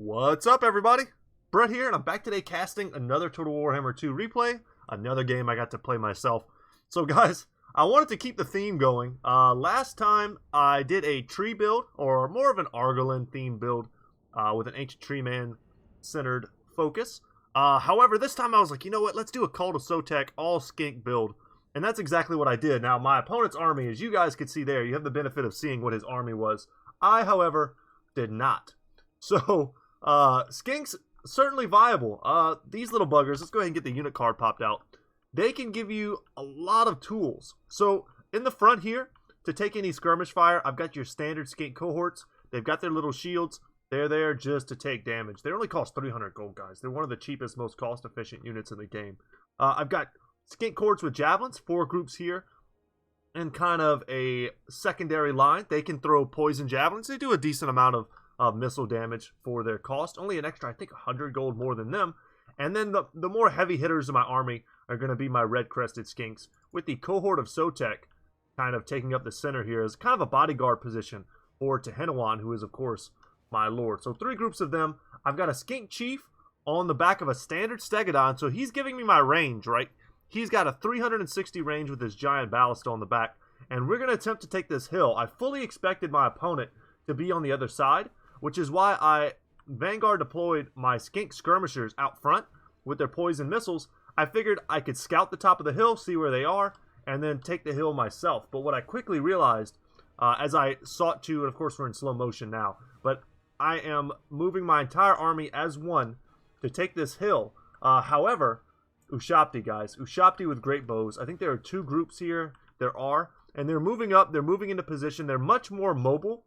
What's up, everybody? Brett here, and I'm back today casting another Total Warhammer 2 replay, another game I got to play myself. So guys, I wanted to keep the theme going. Last time I did a tree build, or more of an Argolin theme build, with an Ancient Tree Man centered focus. However, this time I was like, you know what, let's do a Call to Sotek all skink build. And that's exactly what I did. Now, my opponent's army, as you guys could see there, you have the benefit of seeing what his army was. I, however, did not. So, Skinks, certainly viable. These little buggers, let's go ahead and get the unit card popped out. They can give you a lot of tools. So, in the front here, to take any skirmish fire, I've got your standard skink cohorts. They've got their little shields. They're there just to take damage. They only cost 300 gold, guys. They're one of the cheapest, most cost-efficient units in the game. I've got skink cohorts with javelins, 4 groups here, and kind of a secondary line. They can throw poison javelins. They do a decent amount of missile damage for their cost. Only an extra, I think, 100 gold more than them. And then the more heavy hitters in my army are going to be my red-crested skinks, with the cohort of Sotek kind of taking up the center here as kind of a bodyguard position for Tehenawan, who is, of course, my lord. So 3 groups of them. I've got a skink chief on the back of a standard stegodon, so he's giving me my range, right? He's got a 360 range with his giant ballista on the back, and we're going to attempt to take this hill. I fully expected my opponent to be on the other side, which is why I Vanguard deployed my skink skirmishers out front with their poison missiles. I figured I could scout the top of the hill, see where they are, and then take the hill myself. But what I quickly realized, as I sought to, and of course we're in slow motion now, but I am moving my entire army as one to take this hill. However, Ushabti, guys. Ushabti with great bows. I think there are 2 groups here. There are. And they're moving up. They're moving into position. They're much more mobile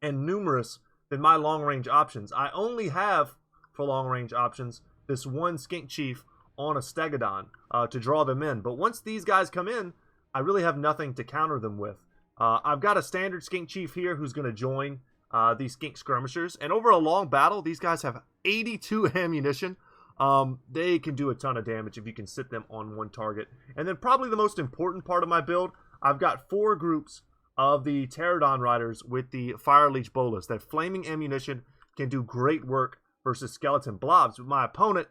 and numerous than my long-range options. I only have, for long-range options, this one skink chief on a stegodon to draw them in. But once these guys come in, I really have nothing to counter them with. I've got a standard skink chief here who's going to join these skink skirmishers. And over a long battle, these guys have 82 ammunition. They can do a ton of damage if you can sit them on one target. And then probably the most important part of my build, I've got 4 groups of the Pterodon Riders with the Fire Leech Bolus. That flaming ammunition can do great work versus skeleton blobs. With my opponent,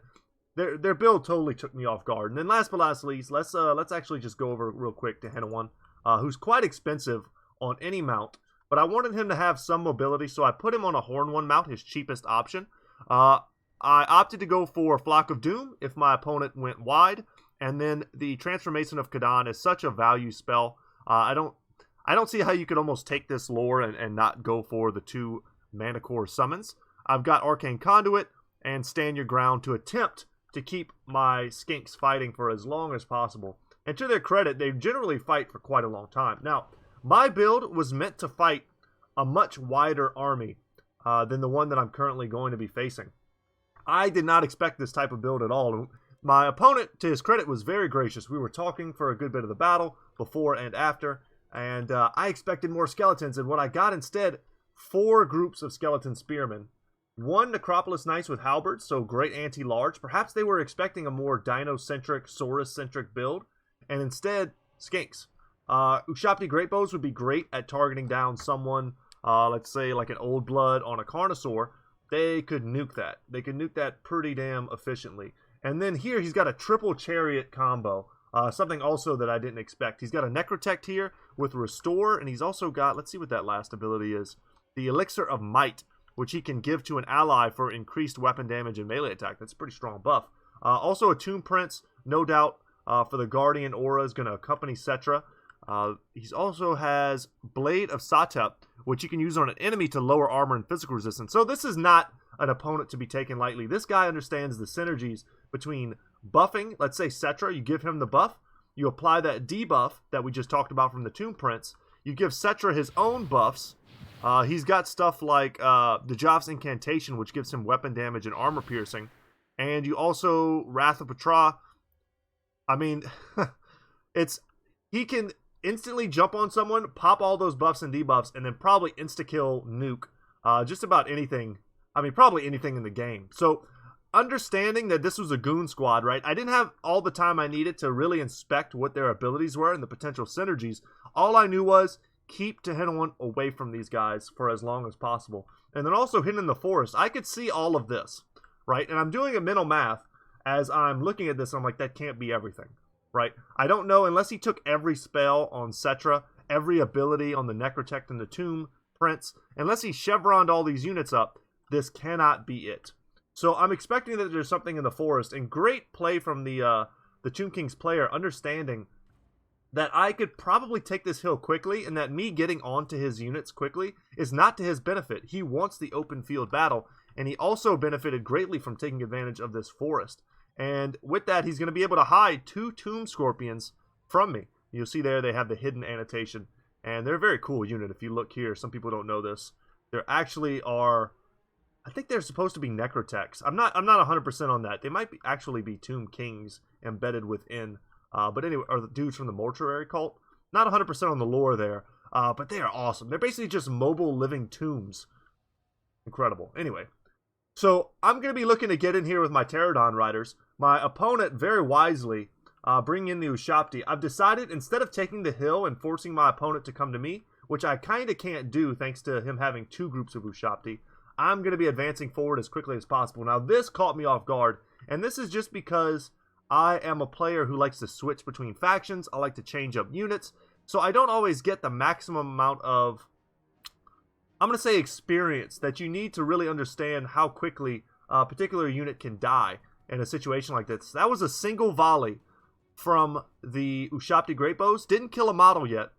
their build totally took me off guard. And then last but not least, let's actually just go over real quick to Tehenawan, who's quite expensive on any mount. But I wanted him to have some mobility, so I put him on a Horn 1 mount, his cheapest option. I opted to go for Flock of Doom if my opponent went wide, and then the Transformation of Kadan is such a value spell. I don't see how you could almost take this lore and not go for the 2 Mana Core summons. I've got Arcane Conduit and Stand Your Ground to attempt to keep my skinks fighting for as long as possible. And to their credit, they generally fight for quite a long time. Now, my build was meant to fight a much wider army than the one that I'm currently going to be facing. I did not expect this type of build at all. My opponent, to his credit, was very gracious. We were talking for a good bit of the battle, before and after, and I expected more skeletons, and what I got instead, 4 groups of skeleton spearmen. 1 Necropolis Knights with halberds, so great anti-large. Perhaps they were expecting a more dino-centric, Saurus-centric build, and instead, skinks. Ushabti Greatbows would be great at targeting down someone, let's say like an Old Blood on a Carnosaur. They could nuke that. They could nuke that pretty damn efficiently. And then here, he's got a triple chariot combo. Something also that I didn't expect. He's got a Necrotect here with Restore, and he's also got, let's see what that last ability is, the Elixir of Might, which he can give to an ally for increased weapon damage and melee attack. That's a pretty strong buff. Also a Tomb Prince, no doubt, for the Guardian Aura is going to accompany Cetra. He also has Blade of Satep, which you can use on an enemy to lower armor and physical resistance. So this is not an opponent to be taken lightly. This guy understands the synergies between buffing. Let's say Cetra, you give him the buff. You apply that debuff that we just talked about from the Tomb Prince. You give Cetra his own buffs. He's got stuff like the Joff's Incantation, which gives him weapon damage and armor piercing. And you also Wrath of Petra. I mean, he can instantly jump on someone, pop all those buffs and debuffs, and then probably insta-kill nuke just about anything. I mean, probably anything in the game. So, understanding that this was a goon squad, right? I didn't have all the time I needed to really inspect what their abilities were and the potential synergies. All I knew was keep Tehenawan away from these guys for as long as possible. and then also hidden in the forest. I could see all of this, right? And I'm doing a mental math as I'm looking at this. I'm like, that can't be everything, right? I don't know, unless he took every spell on Cetra, every ability on the Necrotect and the Tomb Prince, unless he chevroned all these units up, this cannot be it. So I'm expecting that there's something in the forest, and great play from the Tomb King's player, understanding that I could probably take this hill quickly, and that me getting onto his units quickly is not to his benefit. He wants the open field battle, and he also benefited greatly from taking advantage of this forest. And with that, he's going to be able to hide 2 Tomb Scorpions from me. You'll see there they have the hidden annotation, and they're a very cool unit. If you look here, some people don't know this. There actually are, I think they're supposed to be Necrotechs. I'm not 100% on that. They might actually be Tomb Kings embedded within. But anyway, or the dudes from the Mortuary Cult. Not 100% on the lore there, but they are awesome. They're basically just mobile living tombs. Incredible. Anyway, so I'm going to be looking to get in here with my Pterodon Riders. My opponent, very wisely, bringing in the Ushabti. I've decided, instead of taking the hill and forcing my opponent to come to me, which I kind of can't do thanks to him having 2 groups of Ushabti, I'm going to be advancing forward as quickly as possible. Now, this caught me off guard, and this is just because I am a player who likes to switch between factions. I like to change up units, so I don't always get the maximum amount of, I'm going to say, experience that you need to really understand how quickly a particular unit can die in a situation like this. That was a single volley from the Ushabti Great Bows. Didn't kill a model yet,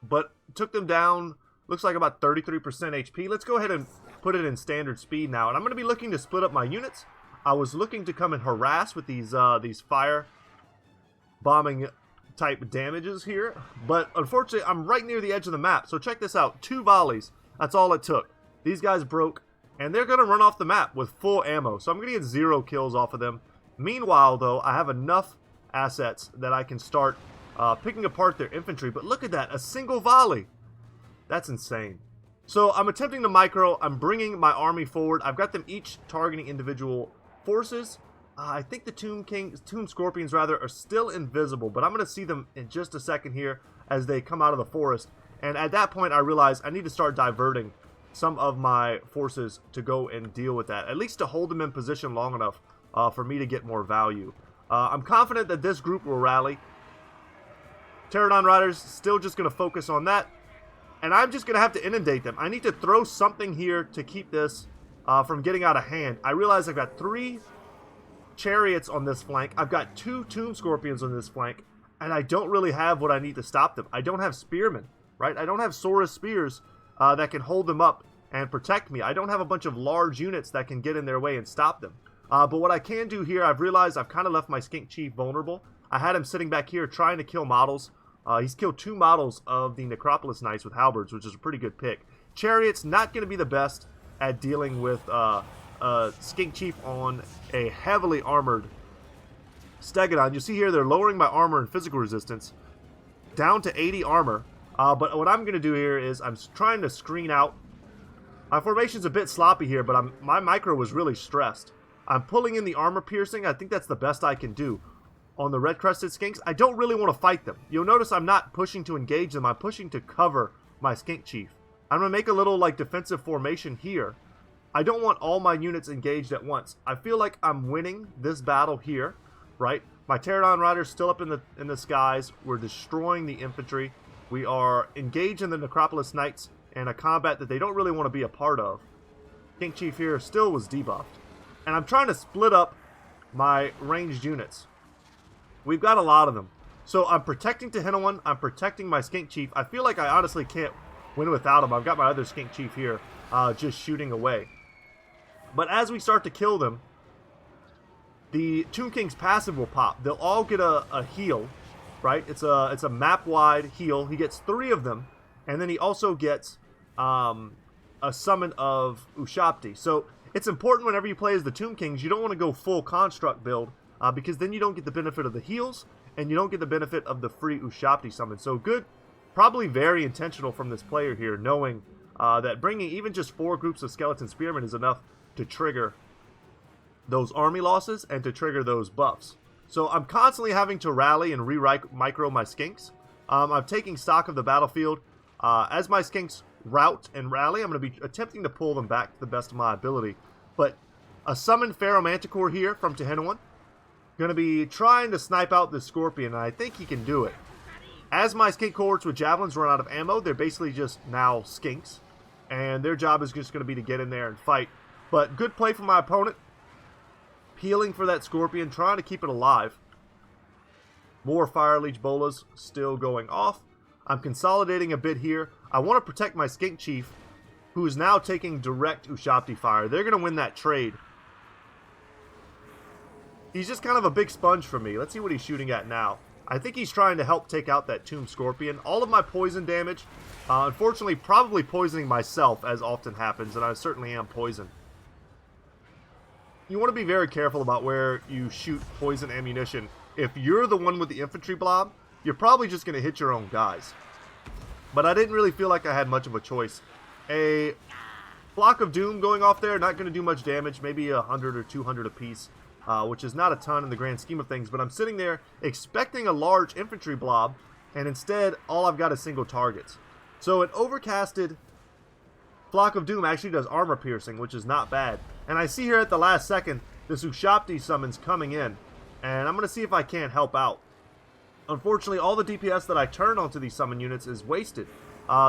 but took them down, looks like about 33% HP. Let's go ahead and put it in standard speed now, and I'm going to be looking to split up my units. I was looking to come and harass with these fire bombing type damages here, but unfortunately I'm right near the edge of the map. So check this out, 2 volleys, that's all it took. These guys broke, and they're going to run off the map with full ammo, so I'm going to get 0 kills off of them. Meanwhile, though, I have enough assets that I can start picking apart their infantry. But look at that, a single volley. That's insane. So I'm attempting to micro. I'm bringing my army forward. I've got them each targeting individual forces. I think the Tomb Scorpions rather, are still invisible, but I'm going to see them in just a second here as they come out of the forest. And at that point, I realize I need to start diverting some of my forces to go and deal with that, at least to hold them in position long enough for me to get more value. I'm confident that this group will rally. Pterodon Riders still just going to focus on that, and I'm just going to have to inundate them. I need to throw something here to keep this from getting out of hand. I realize I've got 3 chariots on this flank. I've got 2 Tomb Scorpions on this flank, and I don't really have what I need to stop them. I don't have spearmen, right? I don't have Saurus spears that can hold them up and protect me. I don't have a bunch of large units that can get in their way and stop them. But what I can do here, I've realized I've kind of left my Skink Chief vulnerable. I had him sitting back here trying to kill models. He's killed 2 models of the Necropolis Knights with halberds, which is a pretty good pick. Chariots, not going to be the best at dealing with Skink Chief on a heavily armored Stegodon. You see here, they're lowering my armor and physical resistance down to 80 armor. But what I'm going to do here is I'm trying to screen out. My formation's a bit sloppy here, but my micro was really stressed. I'm pulling in the armor piercing. I think that's the best I can do on the red-crested skinks. I don't really want to fight them. You'll notice I'm not pushing to engage them. I'm pushing to cover my Skink Chief. I'm going to make a little like defensive formation here. I don't want all my units engaged at once. I feel like I'm winning this battle here, right? My Pterodon Rider's still up in the skies. We're destroying the infantry. We are engaged in the Necropolis Knights in a combat that they don't really want to be a part of. Skink Chief here still was debuffed. And I'm trying to split up my ranged units. We've got a lot of them. So I'm protecting Tehinawan. I'm protecting my Skink Chief. I feel like I honestly can't win without him. I've got my other Skink Chief here just shooting away. But as we start to kill them, the Tomb King's passive will pop. They'll all get a heal, right? It's a map-wide heal. He gets 3 of them. And then he also gets a summon of Ushabti. So it's important whenever you play as the Tomb Kings, you don't want to go full construct build, because then you don't get the benefit of the heals, and you don't get the benefit of the free Ushabti summon. So good, probably very intentional from this player here, knowing that bringing even just 4 groups of Skeleton Spearmen is enough to trigger those army losses and to trigger those buffs. So I'm constantly having to rally and re-micro my Skinks. I'm taking stock of the battlefield. As my Skinks route and rally. I'm going to be attempting to pull them back to the best of my ability. But a summoned Pharaoh Manticore here from Tehenowan. Going to be trying to snipe out this Scorpion, and I think he can do it. As my skink cohorts with javelins run out of ammo, they're basically just now skinks. And their job is just going to be to get in there and fight. But good play from my opponent. Peeling for that Scorpion, trying to keep it alive. More Fire Leech Bolas still going off. I'm consolidating a bit here. I want to protect my Skink Chief, who is now taking direct Ushabti fire. They're going to win that trade. He's just kind of a big sponge for me. Let's see what he's shooting at now. I think he's trying to help take out that Tomb Scorpion. All of my poison damage, unfortunately, probably poisoning myself, as often happens, and I certainly am poisoned. You want to be very careful about where you shoot poison ammunition. If you're the one with the infantry blob, you're probably just going to hit your own guys. But I didn't really feel like I had much of a choice. A Flock of Doom going off there, not going to do much damage, maybe 100 or 200 apiece, which is not a ton in the grand scheme of things. But I'm sitting there expecting a large infantry blob, and instead all I've got is single targets. So an overcasted Flock of Doom actually does armor piercing, which is not bad. And I see here at the last second, this Ushabti summons coming in, and I'm going to see if I can't help out. Unfortunately, all the DPS that I turn onto these summon units is wasted.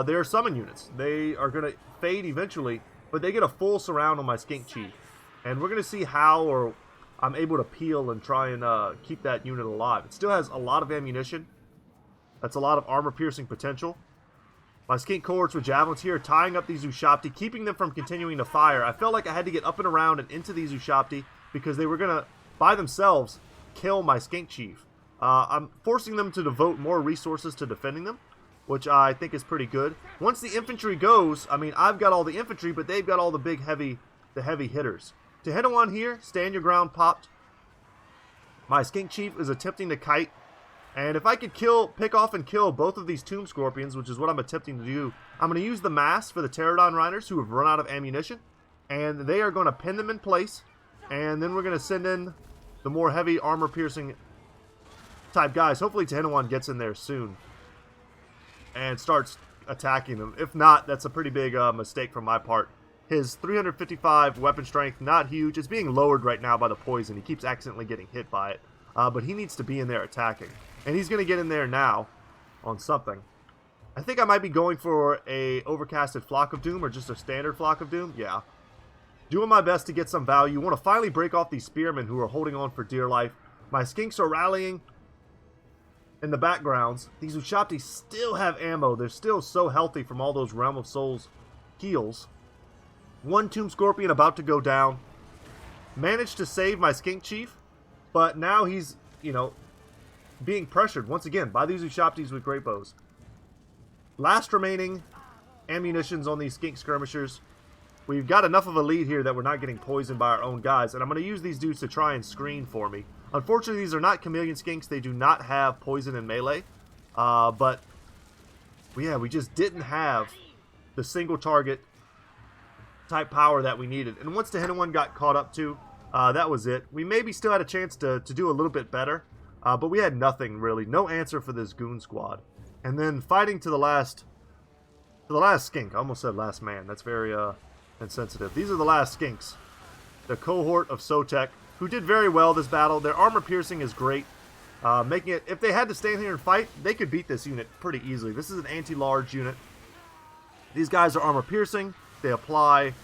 They're summon units. They are going to fade eventually, but they get a full surround on my Skink Chief. And we're going to see how I'm able to peel and try and keep that unit alive. It still has a lot of ammunition. That's a lot of armor-piercing potential. My Skink cohorts with javelins here, tying up these Ushabti, keeping them from continuing to fire. I felt like I had to get up and around and into these Ushabti because they were going to, by themselves, kill my Skink Chief. I'm forcing them to devote more resources to defending them, which I think is pretty good. Once the infantry goes, I mean, I've got all the infantry, but they've got all the big, heavy hitters. Tehenowan here, stand your ground popped. My Skink Chief is attempting to kite. And if I could pick off and kill both of these Tomb Scorpions, which is what I'm attempting to do, I'm going to use the mass for the Pterodon Riders who have run out of ammunition. And they are going to pin them in place. And then we're going to send in the more heavy armor-piercing type guys. Hopefully Tehenowan gets in there soon and starts attacking them. If not, that's a pretty big mistake from my part. His 355 weapon strength, not huge. It's being lowered right now by the poison. He keeps accidentally getting hit by it. But he needs to be in there attacking. And he's going to get in there now on something. I think I might be going for a overcasted Flock of Doom or just a standard Flock of Doom. Yeah. Doing my best to get some value. Want to finally break off these spearmen who are holding on for dear life. My skinks are rallying in the backgrounds. These Ushabti still have ammo. They're still so healthy from all those Realm of Souls heals. One Tomb Scorpion about to go down. Managed to save my Skink Chief. But now he's, being pressured once again by these Ushabtis with great bows. Last remaining ammunitions on these Skink Skirmishers. We've got enough of a lead here that we're not getting poisoned by our own guys. And I'm going to use these dudes to try and screen for me. Unfortunately, these are not Chameleon Skinks. They do not have poison and melee. But, yeah, we just didn't have the single target type power that we needed. And once the Tehenowan got caught up to, that was it. We maybe still had a chance to do a little bit better. But we had nothing, really. No answer for this goon squad. And then fighting to the last skink. I almost said last man. That's very insensitive. These are the last skinks. The cohort of Sotek, who did very well this battle. Their armor piercing is great. Making it, if they had to stand here and fight, they could beat this unit pretty easily. This is an anti-large unit. These guys are armor piercing. They apply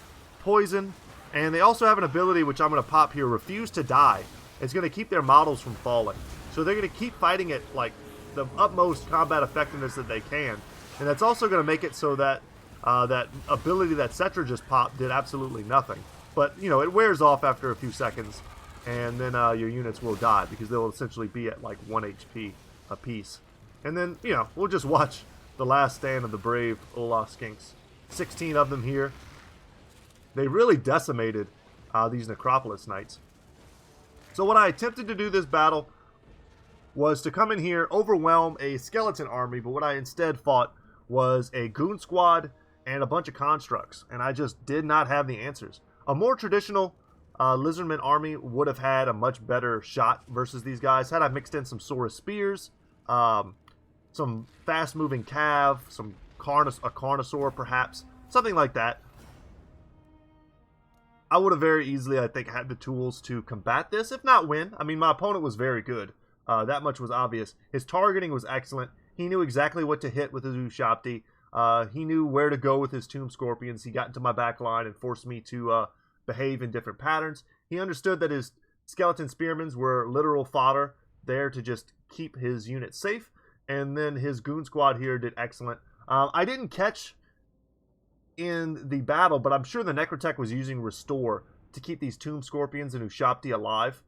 poison. And they also have an ability, which I'm going to pop here, Refuse to Die. It's going to keep their models from falling. So they're going to keep fighting at like the utmost combat effectiveness that they can. And that's also going to make it so that that ability that Cetra just popped did absolutely nothing. But, it wears off after a few seconds. And then your units will die because they'll essentially be at like 1 HP apiece. And then, we'll just watch the last stand of the brave Olaf Skinks. 16 of them here. They really decimated these Necropolis Knights. So what I attempted to do this battle was to come in here, overwhelm a skeleton army, but what I instead fought was a goon squad and a bunch of constructs, and I just did not have the answers. A more traditional Lizardman army would have had a much better shot versus these guys, had I mixed in some Saurus Spears, some fast-moving Cav, some a Carnosaur perhaps, something like that. I would have very easily, I think, had the tools to combat this, if not win. I mean, my opponent was very good. That much was obvious. His targeting was excellent. He knew exactly what to hit with his Ushapti. He knew where to go with his Tomb Scorpions. He got into my back line and forced me to behave in different patterns. He understood that his Skeleton Spearmans were literal fodder there to just keep his unit safe. And then his Goon Squad here did excellent. I didn't catch in the battle, but I'm sure the Necrotech was using Restore to keep these Tomb Scorpions and Ushapti alive.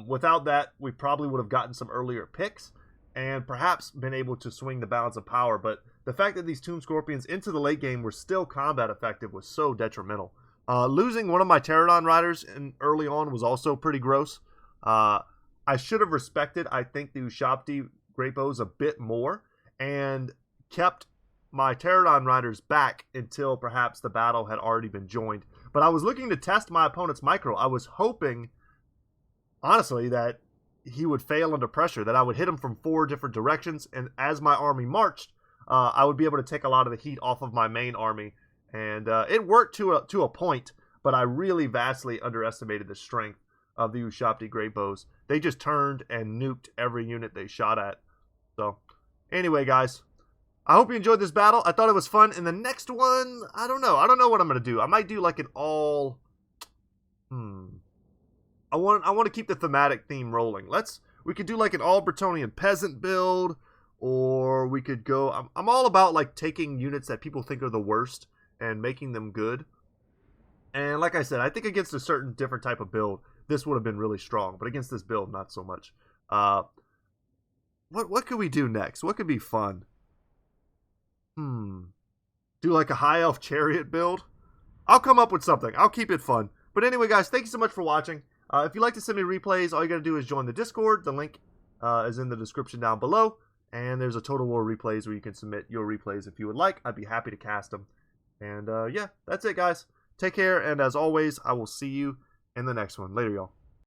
Without that, we probably would have gotten some earlier picks and perhaps been able to swing the balance of power. But the fact that these Tomb Scorpions into the late game were still combat effective was so detrimental. Losing one of my Pterodon Riders early on was also pretty gross. I should have respected, I think, the Ushapti Great Bows a bit more and kept my Pterodon Riders back until perhaps the battle had already been joined. But I was looking to test my opponent's micro. I was hoping, honestly, that he would fail under pressure, that I would hit him from 4 different directions, and as my army marched, I would be able to take a lot of the heat off of my main army. And it worked to a point, but I really vastly underestimated the strength of the Ushapti Great Bows. They just turned and nuked every unit they shot at. So, anyway, guys, I hope you enjoyed this battle. I thought it was fun. In the next one, I don't know. I don't know what I'm going to do. I might do like an all... I want to keep the thematic theme rolling. We could do like an all Bretonnian peasant build, or we could go... I'm all about like taking units that people think are the worst and making them good. And like I said, I think against a certain different type of build, this would have been really strong. But against this build, not so much. What could we do next? What could be fun? Do like a high elf chariot build? I'll come up with something. I'll keep it fun. But anyway, guys, thank you so much for watching. If you'd like to send me replays, all you got to do is join the Discord. The link is in the description down below. And there's a Total War replays where you can submit your replays if you would like. I'd be happy to cast them. And yeah, that's it, guys. Take care. And as always, I will see you in the next one. Later, y'all.